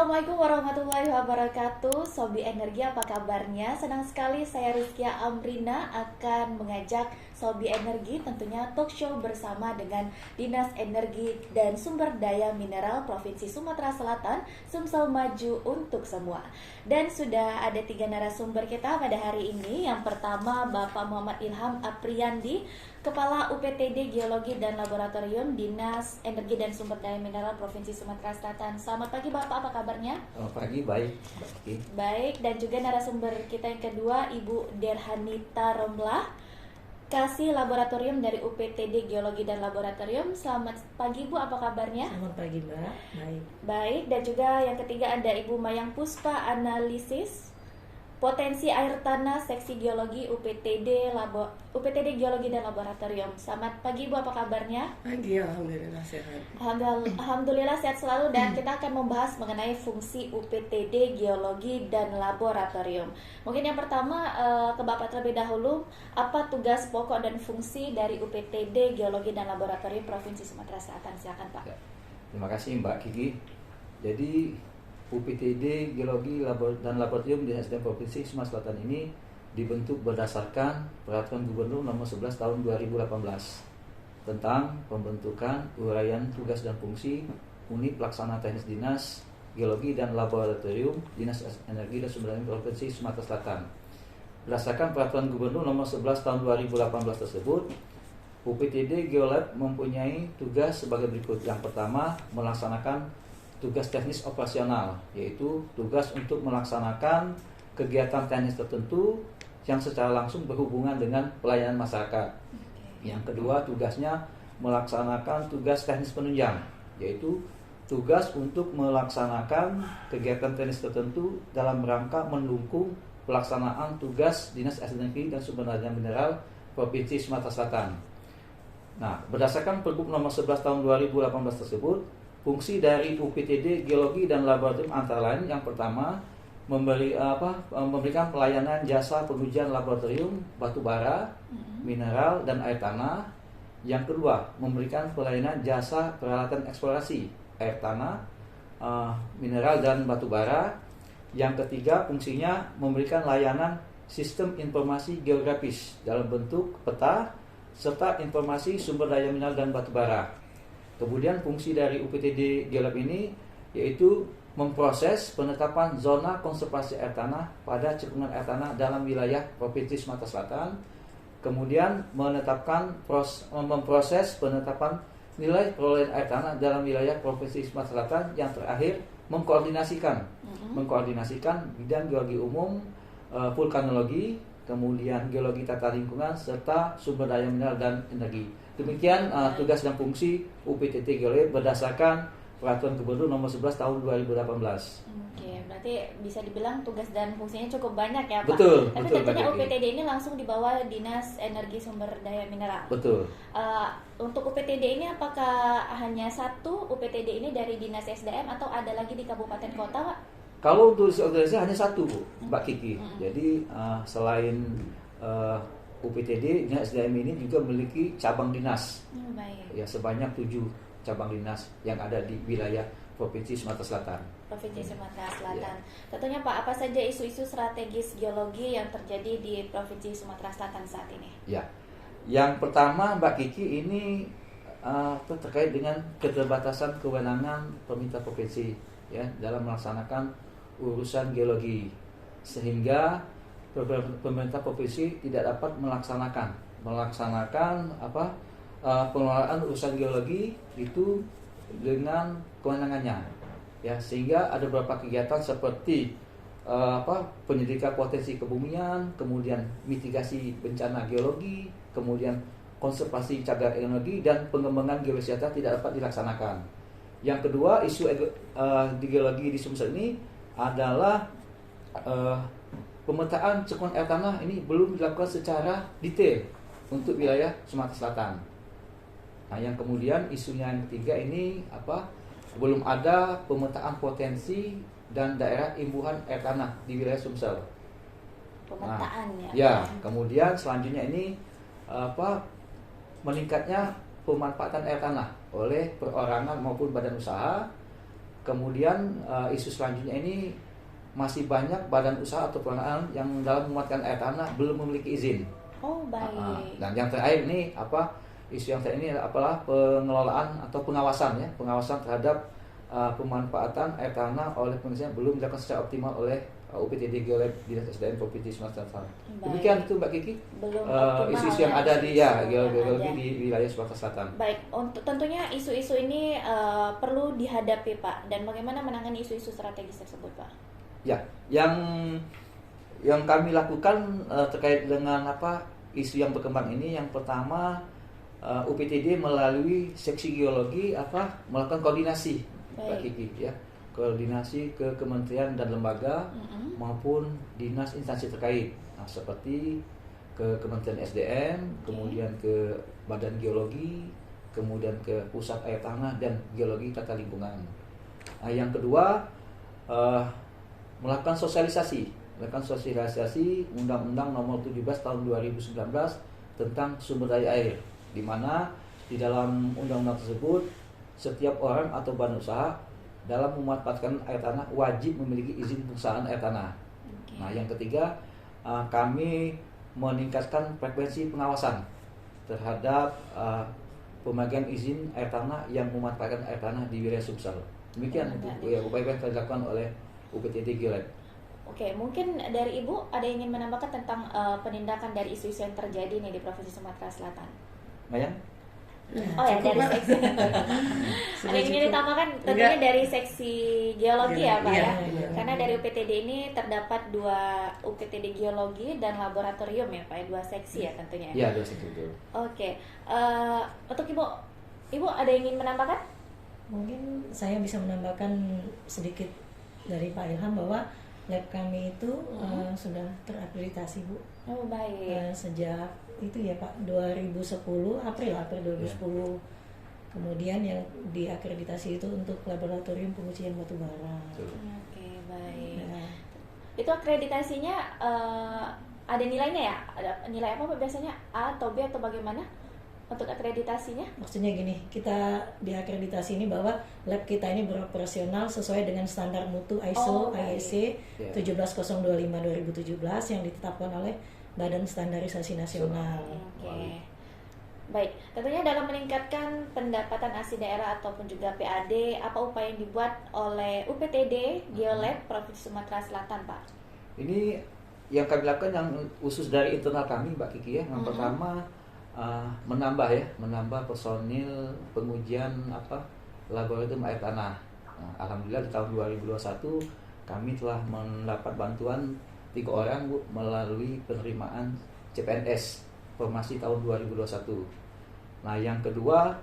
Assalamualaikum warahmatullahi wabarakatuh. Sobi Energi, apa kabarnya? Senang sekali saya Rizkia Amrina akan mengajak Sobi Energi tentunya talk show bersama dengan Dinas Energi dan Sumber Daya Mineral Provinsi Sumatera Selatan, Sumsel Maju untuk semua. Dan sudah ada 3 narasumber kita pada hari ini. Yang pertama Bapak Muhammad Ilham Apriyandi, Kepala UPTD Geologi dan Laboratorium Dinas Energi dan Sumber Daya Mineral Provinsi Sumatera Selatan. Selamat pagi Bapak, apa kabarnya? Selamat pagi, baik. Baik, dan juga narasumber kita yang kedua Ibu Derhanita Romlah, Kasih Laboratorium dari UPTD Geologi dan Laboratorium. Selamat pagi Bu, apa kabarnya? Selamat pagi Mbak, baik. Baik, dan juga yang ketiga ada Ibu Mayang Puspa, Analisis Potensi Air Tanah Seksi Geologi UPTD Geologi dan Laboratorium. Selamat pagi Bu, apa kabarnya? Pagi, alhamdulillah sehat. Alhamdulillah sehat selalu, dan kita akan membahas mengenai fungsi UPTD Geologi dan Laboratorium. Mungkin yang pertama ke Bapak terlebih dahulu, apa tugas pokok dan fungsi dari UPTD Geologi dan Laboratorium Provinsi Sumatera Selatan? Silakan Pak. Ya, terima kasih Mbak Kiki. Jadi UPTD Geologi dan Laboratorium Dinas SDM Provinsi Sumatera Selatan ini dibentuk berdasarkan Peraturan Gubernur Nomor 11 Tahun 2018 tentang pembentukan uraian tugas dan fungsi unit pelaksana teknis dinas Geologi dan Laboratorium Dinas Energi dan Sumber Daya Provinsi Sumatera Selatan. Berdasarkan Peraturan Gubernur Nomor 11 Tahun 2018 tersebut, UPTD Geolab mempunyai tugas sebagai berikut. Yang pertama, melaksanakan tugas teknis operasional, yaitu tugas untuk melaksanakan kegiatan teknis tertentu yang secara langsung berhubungan dengan pelayanan masyarakat. Yang kedua, tugasnya melaksanakan tugas teknis penunjang, yaitu tugas untuk melaksanakan kegiatan teknis tertentu dalam rangka mendukung pelaksanaan tugas Dinas Energi dan Sumber Daya Mineral Provinsi Sumatera Selatan. Nah, berdasarkan Pergub Nomor 11 Tahun 2018 tersebut, fungsi dari UPTD Geologi dan Laboratorium antara lain yang pertama memberikan pelayanan jasa pengujian laboratorium batu bara, mineral dan air tanah. Yang kedua, memberikan pelayanan jasa peralatan eksplorasi air tanah, mineral dan batu bara. Yang ketiga, fungsinya memberikan layanan sistem informasi geografis dalam bentuk peta serta informasi sumber daya mineral dan batu bara. Kemudian fungsi dari UPTD Geolab ini yaitu memproses penetapan zona konservasi air tanah pada cekungan air tanah dalam wilayah Provinsi Sumatera Selatan. Kemudian memproses penetapan nilai perolehan air tanah dalam wilayah Provinsi Sumatera Selatan. Yang terakhir, mengkoordinasikan bidang geologi umum, vulkanologi, kemudian geologi tata lingkungan serta sumber daya mineral dan energi. Demikian tugas dan fungsi UPTD Geologi berdasarkan Peraturan Gubernur Nomor 11 Tahun 2018. Oke, berarti bisa dibilang tugas dan fungsinya cukup banyak ya Pak. Betul. Tapi betul, tentunya UPTD ini langsung di bawah Dinas Energi Sumber Daya Mineral. Betul. Untuk UPTD ini apakah hanya satu UPTD ini dari Dinas SDM atau ada lagi di kabupaten kota Pak? Kalau untuk organisasi hanya satu, Mbak Kiki. Jadi selain UPTD, Dinas SDM ini juga memiliki cabang dinas. Baik. Ya, sebanyak 7 cabang dinas yang ada di wilayah Provinsi Sumatera Selatan. Provinsi Sumatera Selatan. Tentunya Pak, apa saja isu-isu strategis geologi yang terjadi di Provinsi Sumatera Selatan saat ini? Ya, yang pertama Mbak Kiki ini terkait dengan keterbatasan kewenangan pemerintah provinsi ya dalam melaksanakan urusan geologi, sehingga pemerintah provinsi tidak dapat melaksanakan pengelolaan urusan geologi itu dengan kewenangannya ya, sehingga ada beberapa kegiatan seperti penyelidikan potensi kebumian, kemudian mitigasi bencana geologi, kemudian konservasi cagar energi dan pengembangan geowisata tidak dapat dilaksanakan. Yang kedua, isu di geologi di Sumsel ini adalah pemetaan cekungan air tanah ini belum dilakukan secara detail untuk wilayah Sumatera Selatan. Nah, yang kemudian isunya yang ketiga ini belum ada pemetaan potensi dan daerah imbuhan air tanah di wilayah Sumsel. Pemetaan ya. Kemudian selanjutnya ini meningkatnya pemanfaatan air tanah oleh perorangan maupun badan usaha. kemudian isu selanjutnya ini masih banyak badan usaha atau perusahaan yang dalam memanfaatkan air tanah belum memiliki izin. Oh, baik. Dan yang terakhir ini isu yang terakhir ini adalah pengelolaan atau pengawasan ya, pengawasan terhadap pemanfaatan air tanah oleh pemerintah belum dilakukan secara optimal oleh UPTD Geolab Dinas SDM Provinsi Sumatera Selatan. Demikian itu Mbak Kiki. Belum optimal Isu-isu yang ada di geologi ada. di wilayah Sumatera Selatan. Baik, untuk tentunya isu-isu ini perlu dihadapi Pak. Dan bagaimana menangani isu-isu strategis tersebut Pak? Ya, yang kami lakukan terkait dengan isu yang berkembang ini, yang pertama UPTD melalui seksi geologi melakukan koordinasi Mbak Kiki ya, koordinasi ke kementerian dan lembaga maupun dinas instansi terkait, seperti ke Kementerian SDM, kemudian ke Badan Geologi, kemudian ke Pusat Air Tanah dan Geologi Tata Lingkungan. Yang kedua, melakukan sosialisasi Undang-Undang Nomor 17 Tahun 2019 tentang sumber daya air, di mana di dalam undang-undang tersebut setiap orang atau badan usaha dalam memanfaatkan air tanah wajib memiliki izin pengusahaan air tanah. Nah, yang ketiga, kami meningkatkan frekuensi pengawasan terhadap pemegang izin air tanah yang memanfaatkan air tanah di wilayah Sumsel. Demikian upaya yang telah dilakukan oleh UPTD Geolab. Oke, mungkin dari Ibu ada yang ingin menambahkan tentang penindakan dari isu-isu yang terjadi nih di Provinsi Sumatera Selatan? Mayan? Dari seksi. Ada yang ingin ditambahkan tentunya dari seksi geologi ya Pak ya? Karena dari UPTD ini terdapat 2 UPTD geologi dan laboratorium ya Pak ya, 2 seksi ya tentunya. Iya, 2 seksi itu. Oke, untuk Ibu ada yang ingin menambahkan? Mungkin saya bisa menambahkan sedikit dari Pak Ilham bahwa lab kami itu sudah terakreditasi Bu. Oh baik. Sejak itu ya Pak, April 2010. Kemudian yang diakreditasi itu untuk laboratorium pengujian batu bara. Oke, baik. Itu akreditasinya ada nilainya ya? Ada nilai apa Pak biasanya? A atau B atau bagaimana? Untuk akreditasinya? Maksudnya gini, kita diakreditasi ini bahwa lab kita ini beroperasional sesuai dengan standar mutu ISO IEC 17025/2017 yang ditetapkan oleh Badan Standarisasi Nasional. Oke. Baik, tentunya dalam meningkatkan pendapatan asli daerah ataupun juga PAD, apa upaya yang dibuat oleh UPTD Geolab Provinsi Sumatera Selatan, Pak? Ini yang kami lakukan yang khusus dari internal kami, Mbak Kiki ya. Yang pertama menambah personil pengujian laboratorium air tanah. Alhamdulillah di tahun 2021 kami telah mendapat bantuan 3 orang Bu, melalui penerimaan CPNS formasi tahun 2021. Nah, yang kedua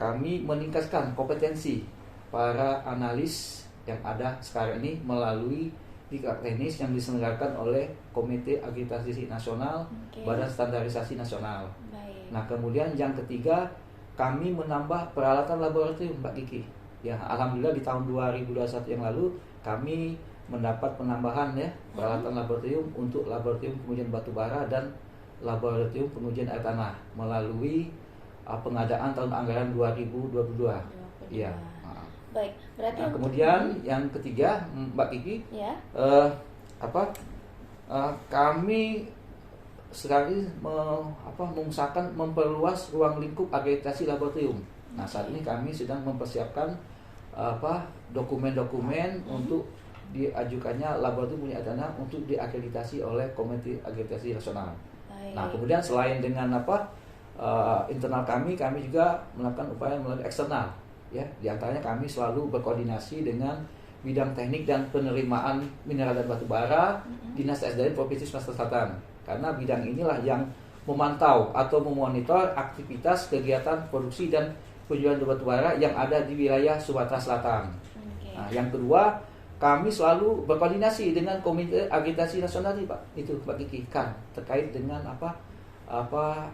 kami meningkatkan kompetensi para analis yang ada sekarang ini melalui diklat teknis yang diselenggarakan oleh Komite Akreditasi Nasional, Badan Standarisasi Nasional. Baik. Nah, kemudian yang ketiga, kami menambah peralatan laboratorium, Mbak Kiki. Ya, alhamdulillah di tahun 2021 yang lalu kami mendapat penambahan ya peralatan laboratorium untuk laboratorium pengujian batu bara dan laboratorium pengujian air tanah melalui pengadaan tahun anggaran 2022. Iya. Baik, berarti kemudian yang ketiga, Mbak Kiki, ya. Kami sekali mengusahakan memperluas ruang lingkup akreditasi laboratorium. Nah, saat ini kami sedang mempersiapkan dokumen-dokumen untuk diajukannya laboratorium punya tanah untuk diakreditasi oleh Komite Akreditasi Nasional. Baik. Nah, kemudian selain dengan internal kami juga melakukan upaya melalui eksternal. Ya, di antaranya kami selalu berkoordinasi dengan bidang teknik dan penerimaan mineral dan batu bara Dinas SDM Provinsi Sumatera Selatan. Karena bidang inilah yang memantau atau memonitor aktivitas kegiatan produksi dan penjualan batu bara yang ada di wilayah Sumatera Selatan. Nah, yang kedua, kami selalu berkoordinasi dengan Komite Akreditasi Nasional Pak. Itu Pak Kiki kan terkait dengan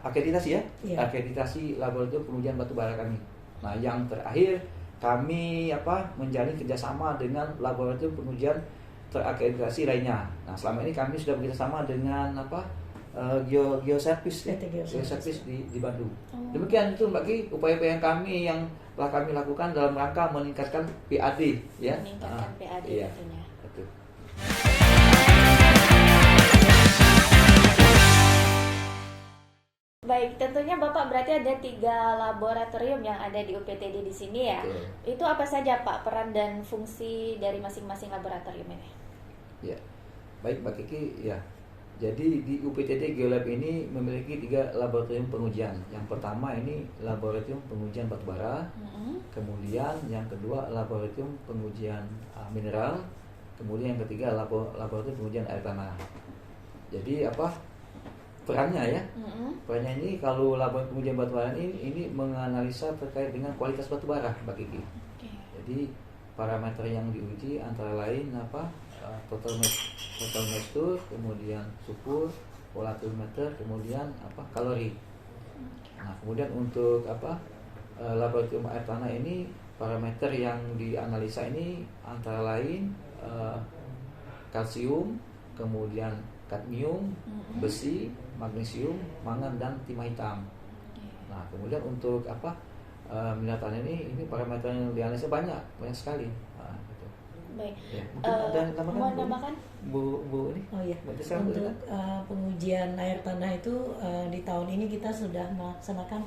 akreditasi ya? Yeah. Akreditasi laboratorium pengujian batu bara kami. Nah, yang terakhir kami menjalin kerjasama dengan laboratorium pengujian terakreditasi lainnya. Nah, selama ini kami sudah bekerjasama dengan geoservice ya, PT geoservice di Bandung. Oh. Demikian itu Mbak Ki upaya-upaya kami yang telah kami lakukan dalam rangka meningkatkan PAD ya. Meningkatkan PAD iya, tentunya. betul. Baik, tentunya Bapak berarti ada 3 laboratorium yang ada di UPTD di sini ya. Betul. Itu apa saja Pak peran dan fungsi dari masing-masing laboratorium ini? Ya, baik Mbak Kiki ya. Jadi di UPTD Geolab ini memiliki 3 laboratorium pengujian. Yang pertama ini laboratorium pengujian batubara, kemudian yang kedua laboratorium pengujian mineral, kemudian yang ketiga laboratorium pengujian air tanah. Jadi apa perannya ya? Perannya ini kalau laboratorium pengujian batubara ini menganalisa terkait dengan kualitas batubara Mbak Kiki. Okay. Jadi parameter yang diuji antara lain apa? Total moisture, kemudian suhu, volatilometer, kemudian apa kalori. Nah, kemudian untuk apa laboratorium air tanah ini parameter yang dianalisa ini antara lain kalsium, kemudian kadmium, besi, magnesium, mangan dan timah hitam. Nah, kemudian untuk apa mineral tanah ini parameter yang dianalisa banyak sekali. Nah, gitu. Baik. Ya, mungkin ada yang mau nambahkan? Bu ini. Oh iya, untuk pengujian air tanah itu di tahun ini kita sudah melaksanakan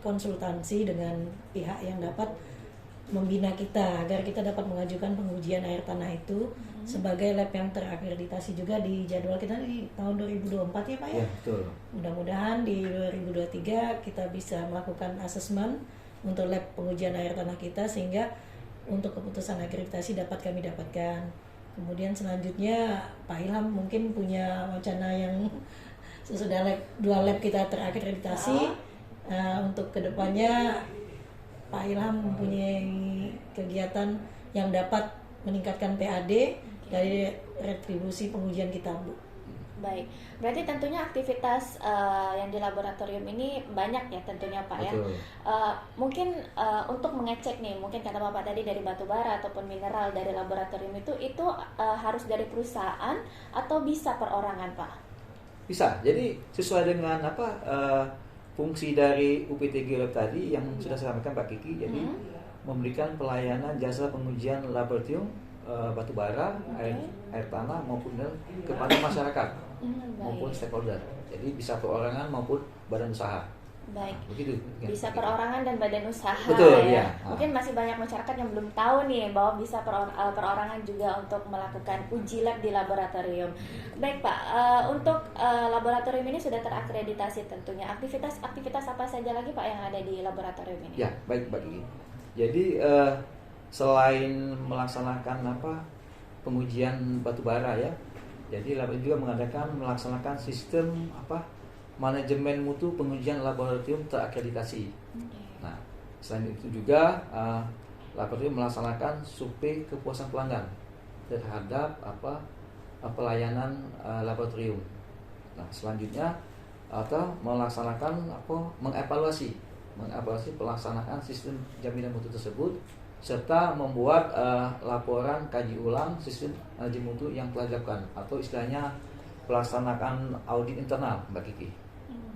konsultasi dengan pihak yang dapat membina kita agar kita dapat mengajukan pengujian air tanah itu sebagai lab yang terakreditasi juga di jadwal kita di tahun 2024 ya Pak ya? Ya, betul. Mudah-mudahan di 2023 kita bisa melakukan asesmen untuk lab pengujian air tanah kita sehingga untuk keputusan akreditasi dapat kami dapatkan. Kemudian selanjutnya Pak Ilham mungkin punya wacana yang sesudah 2 lab kita terakreditasi untuk kedepannya Pak Ilham mempunyai kegiatan yang dapat meningkatkan PAD dari retribusi pengujian kita Bu. Baik, berarti tentunya aktivitas yang di laboratorium ini banyak ya tentunya Pak. Betul. Ya. Mungkin untuk mengecek nih, mungkin kata Bapak tadi dari batu bara ataupun mineral dari laboratorium itu harus dari perusahaan atau bisa perorangan Pak? Bisa. Jadi sesuai dengan apa fungsi dari UPT Geolab tadi yang sudah saya sampaikan Pak Kiki. Jadi memberikan pelayanan jasa pengujian laboratorium batu bara, air tanah maupun kepada masyarakat maupun stakeholder. Jadi bisa perorangan maupun badan usaha. Baik. Nah, begitu. Bisa perorangan dan badan usaha. Betul, ya. ya. Mungkin masih banyak masyarakat yang belum tahu nih bahwa bisa perorangan juga untuk melakukan uji lab di laboratorium. Baik Pak, untuk laboratorium ini sudah terakreditasi tentunya. Aktivitas apa saja lagi Pak yang ada di laboratorium ini? Ya, baik Mbak Kiki. Jadi selain melaksanakan pengujian batu bara ya, jadi lab juga melaksanakan sistem manajemen mutu pengujian laboratorium terakreditasi. Nah, selain itu juga laboratorium melaksanakan survei kepuasan pelanggan terhadap pelayanan laboratorium. Nah, selanjutnya melaksanakan mengevaluasi pelaksanaan sistem jaminan mutu tersebut serta membuat laporan kaji ulang sistem manajemen mutu yang telah dilakukan atau istilahnya pelaksanaan audit internal Mbak Kiki.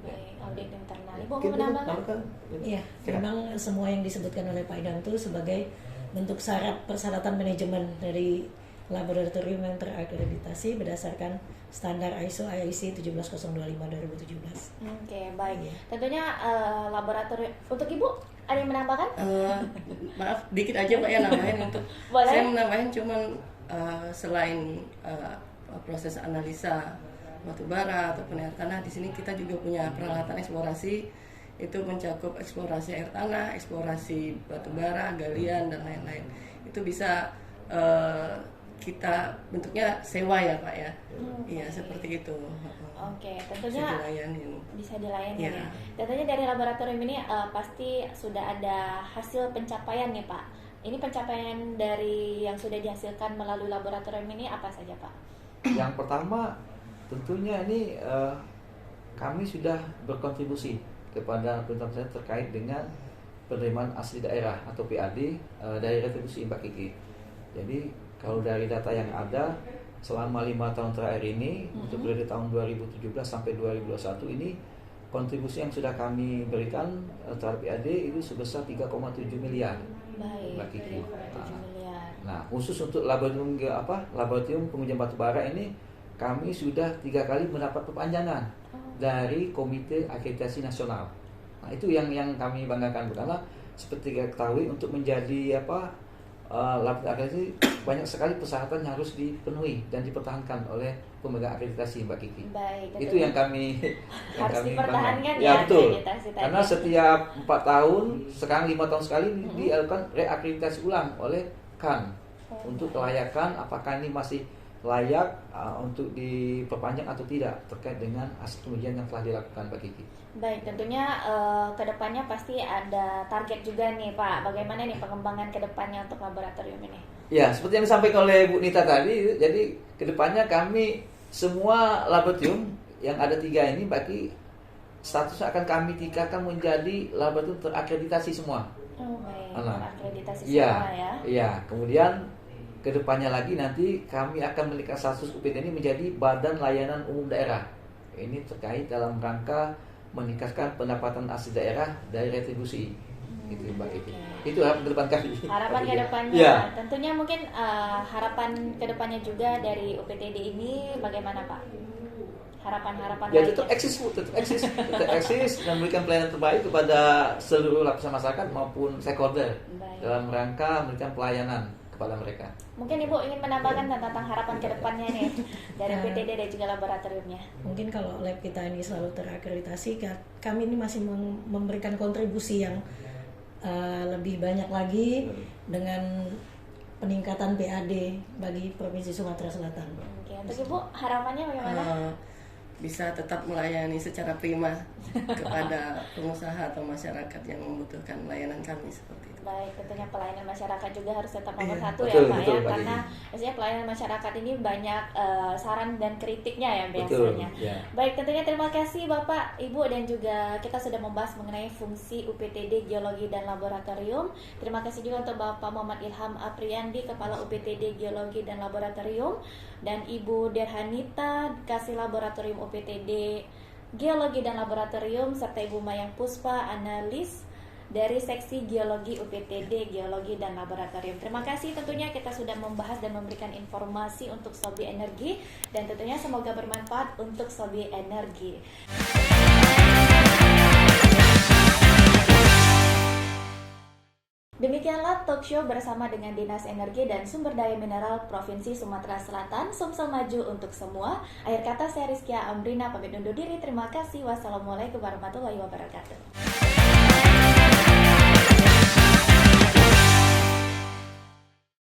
Baik, audit internal. Ibu mau menambahkan? Iya, memang semua yang disebutkan oleh Pak Idam itu sebagai bentuk persyaratan manajemen dari laboratorium yang terakreditasi berdasarkan standar ISO IEC 17025/2017. Oke, baik. Ya. Tentunya laboratorium untuk Ibu ada yang menambahkan? Maaf, dikit aja Pak ya nambahin untuk. Boleh? Saya menambahin cuman selain proses analisa batu bara ataupun air tanah, di sini kita juga punya peralatan eksplorasi, itu mencakup eksplorasi air tanah, eksplorasi batu bara, galian dan lain-lain. Itu bisa kita bentuknya sewa ya Pak ya. Iya, seperti itu. Oke, tentunya bisa dilayani ya. Tentunya dari laboratorium ini pasti sudah ada hasil pencapaian nih Pak. Ini pencapaian dari yang sudah dihasilkan melalui laboratorium ini apa saja Pak? Yang pertama tentunya ini kami sudah berkontribusi kepada pemerintah terkait dengan penerimaan asli daerah atau PAD dari retribusi Mbak Kiki. Jadi kalau dari data yang ada selama 5 tahun terakhir ini untuk periode tahun 2017 sampai 2021 ini kontribusi yang sudah kami berikan terhadap PAD itu sebesar 3,7 miliar. Baik, Mbak Kiki. 3,7 miliar. Nah, khusus untuk laboratorium pengujian batubara ini kami sudah 3 kali mendapat perpanjangan dari Komite Akreditasi Nasional. Nah, itu yang kami banggakan, karena seperti kita ketahui untuk menjadi laboratorium akreditasi banyak sekali persyaratan yang harus dipenuhi dan dipertahankan oleh pemegang akreditasi, Mbak Kiki. Baik, Itu yang kami harus dipertahankan ya, betul. akreditasi tadi. Karena setiap 4 tahun, sekarang 5 tahun sekali dilakukan reakreditasi ulang oleh KAN untuk kelayakan apakah ini masih layak untuk diperpanjang atau tidak terkait dengan hasil pengujian yang telah dilakukan, Pak Kiki. Baik, tentunya kedepannya pasti ada target juga nih Pak. Bagaimana nih pengembangan kedepannya untuk laboratorium ini? Ya, seperti yang disampaikan oleh Bu Nita tadi, jadi kedepannya kami semua laboratorium yang ada 3 ini bagi statusnya akan kami tingkatkan menjadi laboratorium terakreditasi semua. Oh baik, Nah, terakreditasi iya, semua ya. Iya, kemudian kedepannya lagi nanti kami akan meningkatkan status UPT ini menjadi Badan Layanan Umum Daerah. Ini terkait dalam rangka meningkatkan pendapatan asli daerah dari retribusi. Gitu, Mbak Kiki. Itu harapan ke depan kami. Harapan ke depannya, Ya. tentunya mungkin harapan ke depannya juga dari UPTD ini bagaimana Pak? Harapan-harapan Ya lainnya. tetap eksis dan memberikan pelayanan terbaik kepada seluruh lapisan masyarakat maupun stakeholder Baik. dalam rangka memberikan pelayanan kepada mereka. Mungkin Ibu ingin menambahkan tentang harapan ke depannya nih dari UPTD dan juga laboratoriumnya. Mungkin kalau lab kita ini selalu terakreditasi, kami ini masih memberikan kontribusi yang lebih banyak lagi dengan peningkatan PAD bagi Provinsi Sumatera Selatan. Oke, untuk Ibu harapannya bagaimana? Bisa tetap melayani secara prima kepada pengusaha atau masyarakat yang membutuhkan layanan kami seperti itu. Baik, tentunya pelayanan masyarakat juga harus tetap nomor satu betul, ya Pak betul, ya, Pak karena biasanya pelayanan masyarakat ini banyak saran dan kritiknya ya Betul, biasanya. ya. Baik, tentunya terima kasih Bapak, Ibu, dan juga kita sudah membahas mengenai fungsi UPTD Geologi dan Laboratorium. Terima kasih juga untuk Bapak Muhammad Ilham Apriyandi, Kepala UPTD Geologi dan Laboratorium, dan Ibu Derhanita, Kasih Laboratorium UPTD Geologi dan Laboratorium, serta Ibu Mayang Puspa, analis dari Seksi Geologi UPTD Geologi dan Laboratorium. Terima kasih, tentunya kita sudah membahas dan memberikan informasi untuk Sobi Energi, dan tentunya semoga bermanfaat untuk Sobi Energi. Demikianlah talk show bersama dengan Dinas Energi dan Sumber Daya Mineral Provinsi Sumatera Selatan, Sumsel Maju untuk semua. Akhir kata, saya Rizkia Amrina pamit undur diri. Terima kasih. Wassalamualaikum warahmatullahi wabarakatuh.